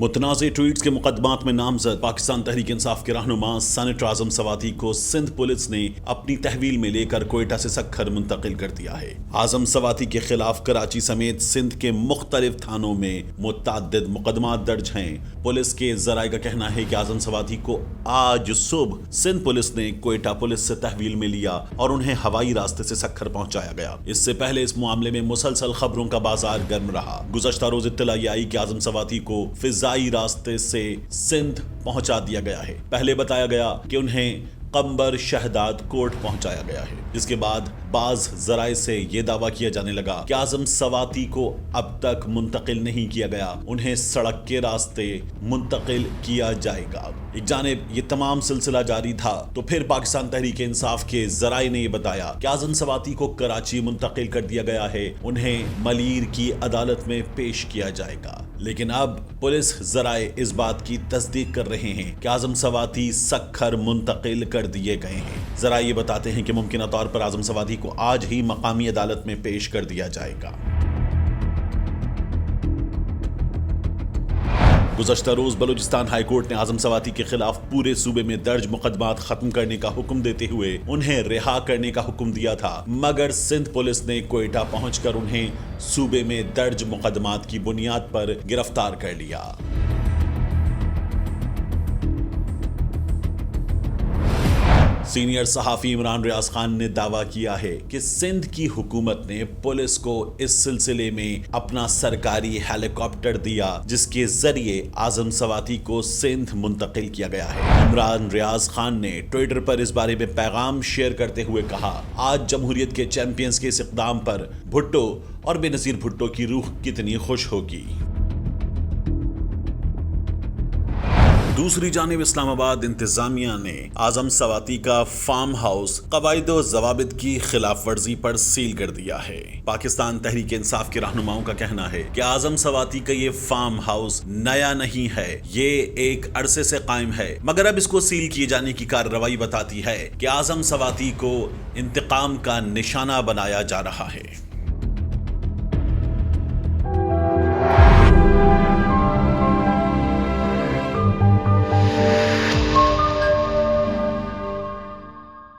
متنازع ٹویٹس کے مقدمات میں نامزد پاکستان تحریک انصاف کے رہنما سینیٹر اعظم سواتی کو سندھ پولیس نے اپنی تحویل میں لے کر کوئٹہ سے سکھر منتقل کر دیا ہے۔ اعظم سواتی کے خلاف کراچی سمیت سندھ کے مختلف تھانوں میں متعدد مقدمات درج ہیں۔ پولیس کے ذرائع کا کہنا ہے کہ اعظم سواتی کو آج صبح سندھ پولیس نے کوئٹہ پولیس سے تحویل میں لیا اور انہیں ہوائی راستے سے سکھر پہنچایا گیا۔ اس سے پہلے اس معاملے میں مسلسل خبروں کا بازار گرم رہا۔ گزشتہ روز اطلاع آئی کہ اعظم سواتی کو فضائی راستے سے سندھ پہنچا دیا گیا ہے۔ پہلے بتایا گیا کہ انہیں قمبر شہداد کوٹ پہنچایا گیا ہے، جس کے بعد بعض ذرائع سے یہ دعویٰ کیا جانے لگا کہ اعظم سواتی کو اب تک منتقل نہیں کیا گیا، انہیں سڑک کے راستے منتقل کیا جائے گا۔ ایک جانب یہ تمام سلسلہ جاری تھا تو پھر پاکستان تحریک انصاف کے ذرائع نے یہ بتایا کہ اعظم سواتی کو کراچی منتقل کر دیا گیا ہے، انہیں ملیر کی عدالت میں پیش کیا جائے گا۔ لیکن اب پولیس ذرائع اس بات کی تصدیق کر رہے ہیں کہ اعظم سواتی سکھر منتقل کر دیے گئے ہیں۔ ذرائع یہ بتاتے ہیں کہ ممکنہ طور پر اعظم سواتی کو آج ہی مقامی عدالت میں پیش کر دیا جائے گا۔ گزشتہ روز بلوچستان ہائی کورٹ نے اعظم سواتی کے خلاف پورے صوبے میں درج مقدمات ختم کرنے کا حکم دیتے ہوئے انہیں رہا کرنے کا حکم دیا تھا، مگر سندھ پولیس نے کوئٹہ پہنچ کر انہیں صوبے میں درج مقدمات کی بنیاد پر گرفتار کر لیا۔ سینئر صحافی عمران ریاض خان نے دعویٰ کیا ہے کہ سندھ کی حکومت نے پولیس کو اس سلسلے میں اپنا سرکاری ہیلی کاپٹر دیا، جس کے ذریعے اعظم سواتی کو سندھ منتقل کیا گیا ہے۔ عمران ریاض خان نے ٹویٹر پر اس بارے میں پیغام شیئر کرتے ہوئے کہا، آج جمہوریت کے چیمپئنز کے اس اقدام پر بھٹو اور بے نظیر بھٹو کی روح کتنی خوش ہوگی۔ دوسری جانب اسلام آباد انتظامیہ نے اعظم سواتی کا فارم ہاؤس قواعد و ضوابط کی خلاف ورزی پر سیل کر دیا ہے۔ پاکستان تحریک انصاف کے رہنماؤں کا کہنا ہے کہ اعظم سواتی کا یہ فارم ہاؤس نیا نہیں ہے، یہ ایک عرصے سے قائم ہے، مگر اب اس کو سیل کیے جانے کی کارروائی بتاتی ہے کہ اعظم سواتی کو انتقام کا نشانہ بنایا جا رہا ہے۔